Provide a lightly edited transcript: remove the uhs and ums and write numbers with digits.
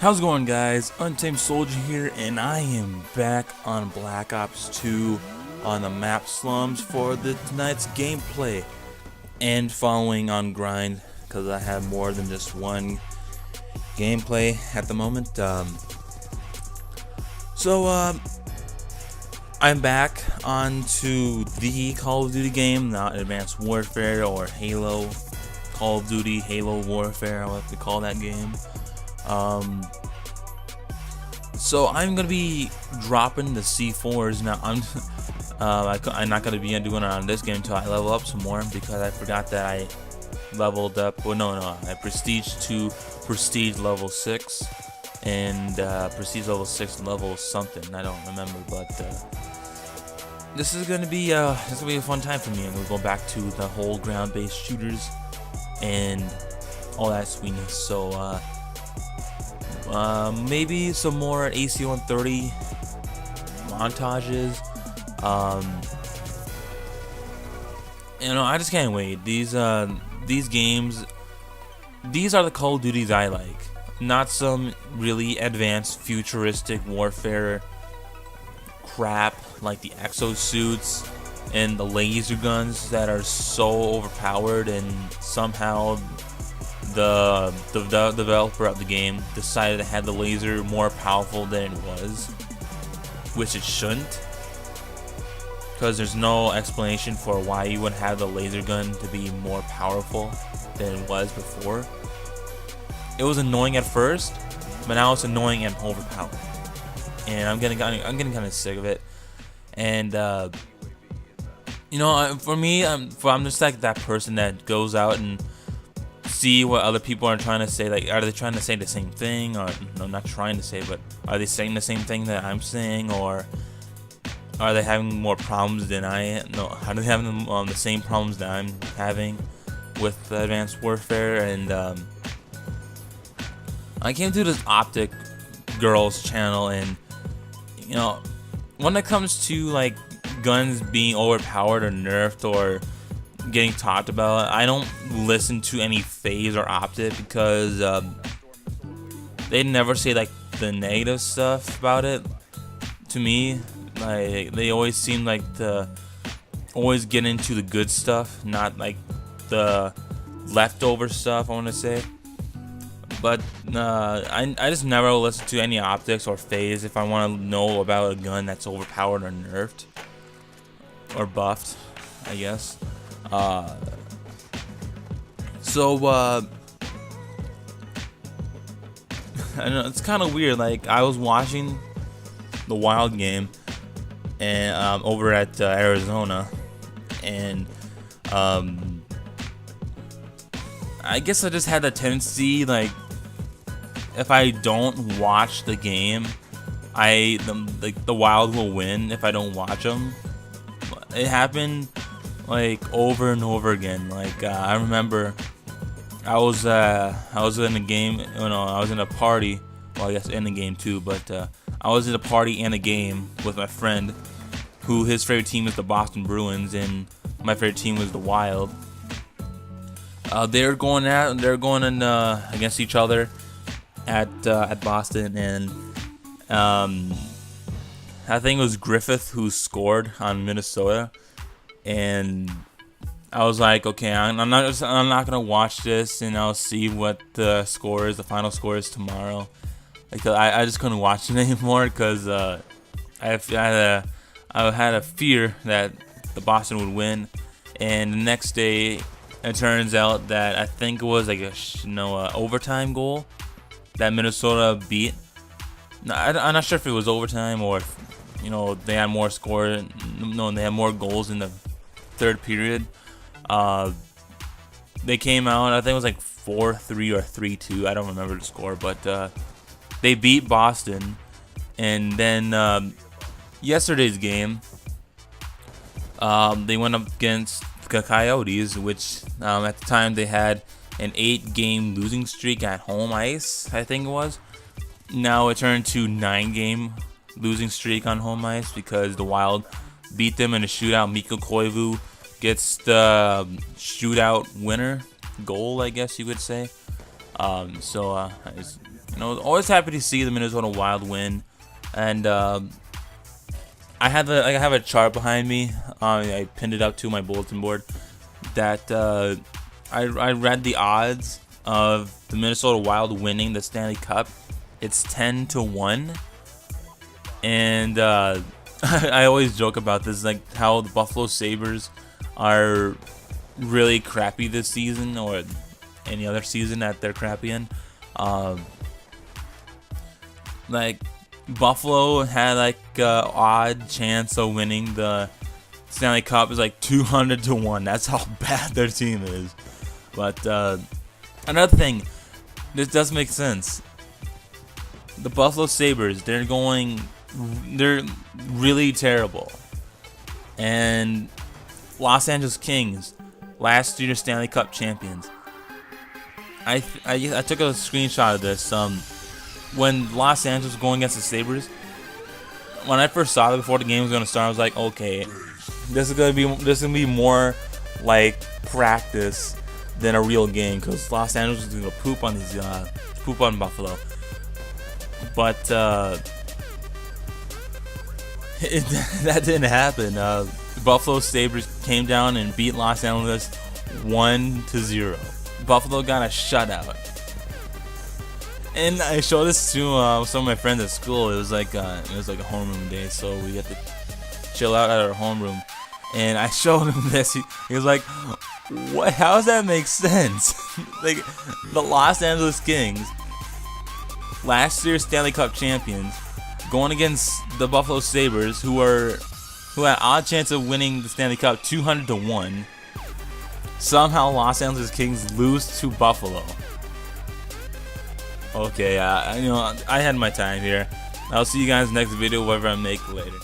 How's it going, guys? Untamed Soldier here, and I am back on Black Ops 2 on the map Slums for tonight's gameplay. And following on grind, because I have more than just one gameplay at the moment. I'm back onto the Call of Duty game, not Advanced Warfare or Halo. Call of Duty, Halo Warfare, I like to call that game. So I'm gonna be dropping the C4s now. I'm not gonna be doing it on this game until I level up some more, because I forgot that I leveled up. Well, no, I prestige to prestige level 6 and prestige level 6 level something. I don't remember, but this is gonna be a fun time for me. I'm gonna go back to the whole ground-based shooters and all that sweetness. So maybe some more AC-130 montages. I just can't wait. These games, these are the Call of Duties I like. Not some really advanced futuristic warfare crap like the exosuits and the laser guns that are so overpowered, and somehow the developer of the game decided to have the laser more powerful than it was, which it shouldn't, because there's no explanation for why you would have the laser gun to be more powerful than it was before. It was annoying at first, but now it's annoying and overpowered, and I'm getting kind of sick of it. And for me, I'm just like that person that goes out and see what other people are trying to say. Like, are they trying to say the same thing, or no, not trying to say, but are they saying the same thing that I'm saying, or are they having more problems than I am? No, are they having the same problems that I'm having with Advanced Warfare? And I came to this Optic Girls channel, and when it comes to like guns being overpowered or nerfed or getting talked about, I don't listen to any FaZe or Optic, because they never say like the negative stuff about it to me. Like, they always seem like to always get into the good stuff, not like the leftover stuff, I want to say. But I just never listen to any Optics or FaZe if I want to know about a gun that's overpowered or nerfed or buffed, I guess. I know, it's kind of weird. Like, I was watching the Wild game and over at Arizona, and I guess I just had a tendency, like, if I don't watch the game, the Wild will win if I don't watch them. It happened like over and over again. Like, I remember I was in a game, I was in a party. Well, I guess in the game too, but I was in a party and a game with my friend, who his favorite team is the Boston Bruins, and my favorite team was the Wild. They're going in against each other at Boston, and I think it was Griffith who scored on Minnesota. And I was like, okay, I'm not gonna watch this, and I'll see what the final score is tomorrow. Like, I just couldn't watch it anymore, because I had a fear that the Boston would win. And the next day, it turns out that I think it was like a overtime goal that Minnesota beat. No, I'm not sure if it was overtime or if, they had more score. No, they had more goals in the third period. They came out, I think it was like 4-3 or 3-2. I don't remember the score, but they beat Boston. And then yesterday's game, they went up against the Coyotes, which at the time they had an 8-game losing streak at home ice, I think it was. Now it turned to 9-game losing streak on home ice, because the Wild beat them in a shootout. Mikko Koivu gets the shootout winner goal, I guess you would say. always happy to see the Minnesota Wild win, and I have a chart behind me. I pinned it up to my bulletin board that I read the odds of the Minnesota Wild winning the Stanley Cup. It's 10-1, and I always joke about this, like how the Buffalo Sabres are really crappy this season, or any other season that they're crappy in. Like Buffalo had like odd chance of winning the Stanley Cup is like 200-1. That's how bad their team is. But another thing, this does make sense. The Buffalo Sabres, they're really terrible. And Los Angeles Kings, last year's Stanley Cup champions. I took a screenshot of this. When Los Angeles was going against the Sabres, when I first saw it before the game was gonna start, I was like, okay, this is gonna be more like practice than a real game, because Los Angeles is gonna poop on Buffalo. But that didn't happen. Buffalo Sabres came down and beat Los Angeles 1-0. Buffalo got a shutout. And I showed this to some of my friends at school. It was like a homeroom day, so we had to chill out at our homeroom. And I showed him this. He was like, "What? How does that make sense?" Like the Los Angeles Kings, last year's Stanley Cup champions, going against the Buffalo Sabres, who had odd chance of winning the Stanley Cup 200-1. Somehow Los Angeles Kings lose to Buffalo. Okay, I had my time here. I'll see you guys next video, whatever I make later.